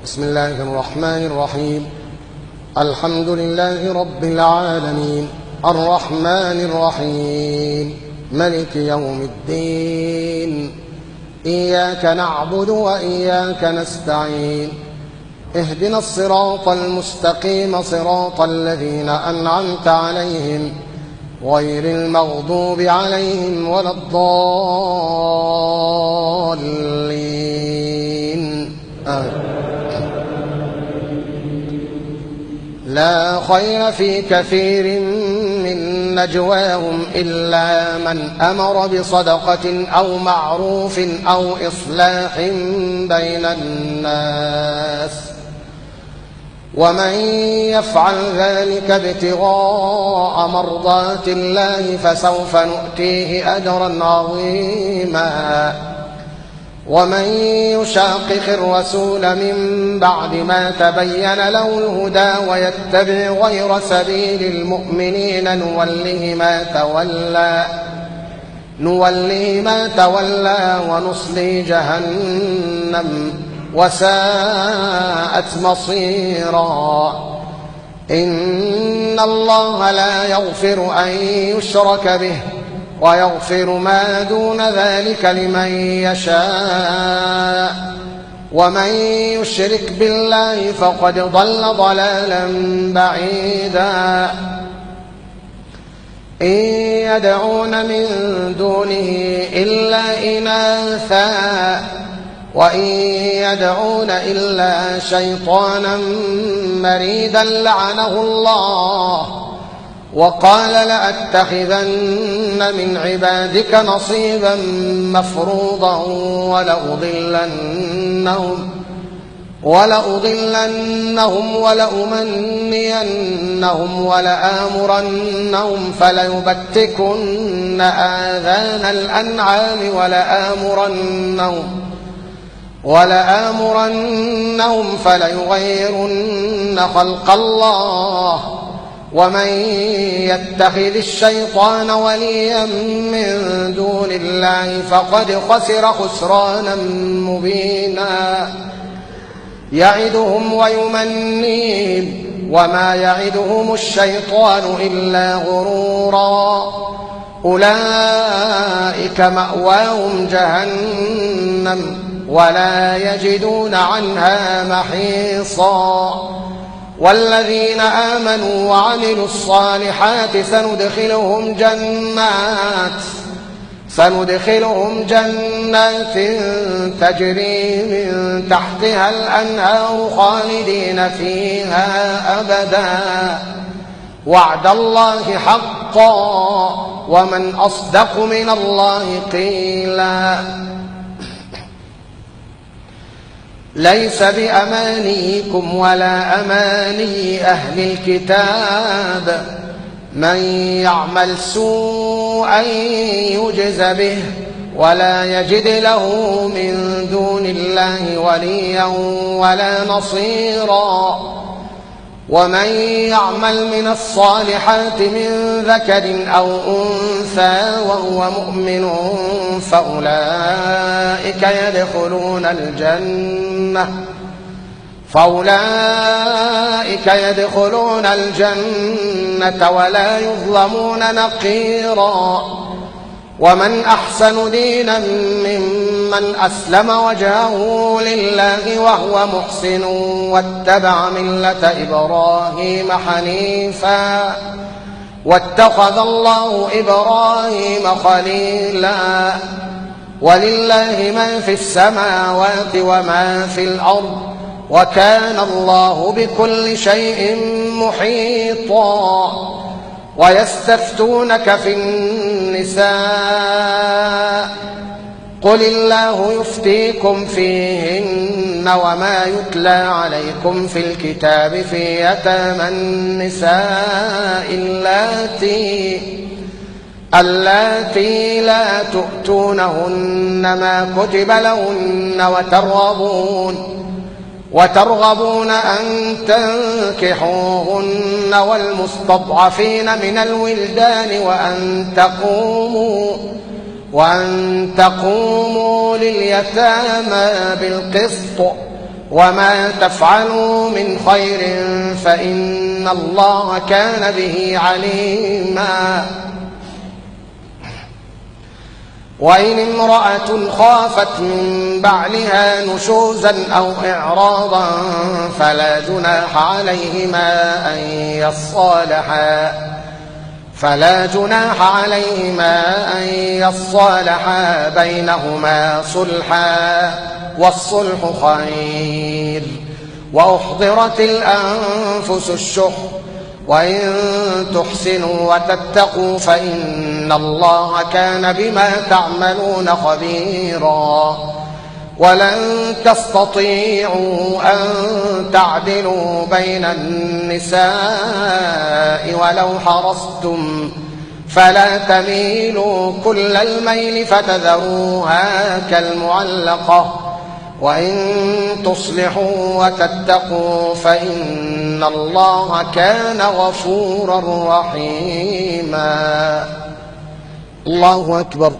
بسم الله الرحمن الرحيم. الحمد لله رب العالمين، الرحمن الرحيم، ملك يوم الدين. إياك نعبد وإياك نستعين، اهدنا الصراط المستقيم، صراط الذين أنعمت عليهم غير المغضوب عليهم ولا الضالين. آمين. لا خير في كثير من نجواهم إلا من أمر بصدقة أو معروف أو إصلاح بين الناس، ومن يفعل ذلك ابتغاء مرضات الله فسوف نؤتيه أجرا عظيما. ومن يشاقق الرسول من بعد ما تبين له الهدى ويتبع غير سبيل المؤمنين نوله ما تولى ونصلي جهنم وساءت مصيرا. إن الله لا يغفر أن يشرك به ويغفر ما دون ذلك لمن يشاء، ومن يشرك بالله فقد ضل ضلالا بعيدا. إن يدعون من دونه إلا إناثا وإن يدعون إلا شيطانا مريدا لعنه الله وقال لأتخذن من عبادك نصيبا مفروضا ولأضلنهم ولأمنينهم ولآمرنهم فليبتكن آذان الأنعام ولآمرنهم فليغيرن خلق الله. ومن يتخذ الشيطان وليا من دون الله فقد خسر خسرانا مبينا. يعدهم ويمنيهم وما يعدهم الشيطان إلا غرورا. أولئك مأواهم جهنم ولا يجدون عنها محيصا. والذين آمنوا وعملوا الصالحات سندخلهم جنات تجري من تحتها الأنهار خالدين فيها أبدا. وعد الله حقا ومن أصدق من الله قيلا. ليس بأمانيكم ولا أماني أهل الكتاب، من يعمل سوءا يجز به ولا يجد له من دون الله وليا ولا نصيرا. ومن يعمل من الصالحات من ذكر أو أنثى وهو مؤمن فأولئك يدخلون الجنة ولا يظلمون نقيرا. ومن أحسن دينا ممن أسلم وجهه لله وهو محسن واتبع ملة إبراهيم حنيفا واتخذ الله إبراهيم خليلا. ولله ما في السماوات وما في الأرض وكان الله بكل شيء محيطا. ويستفتونك في النساء قل الله يفتيكم فيهن وما يتلى عليكم في الكتاب في يتامى النساء اللاتي لا تؤتونهن ما كتب لهن وترغبون أن تنكحوهن والمستضعفين من الولدان وأن تقوموا لليتامى بالقسط وما تفعلوا من خير فإن الله كان به عليما. وإن امرأة خافت من بعلها نشوزا أو إعراضا فلا جناح عليهما أن يصالحا بينهما صلحا والصلح خير. وأحضرت الأنفس الشح وإن تحسنوا وتتقوا فإن الله كان بما تعملون خبيرا. ولن تستطيعوا أن تعدلوا بين النساء ولو حرصتم فلا تميلوا كل الميل فتذروها كالمعلقة. وإن تصلحوا وتتقوا فإن الله كان غفورا رحيما. الله أكبر.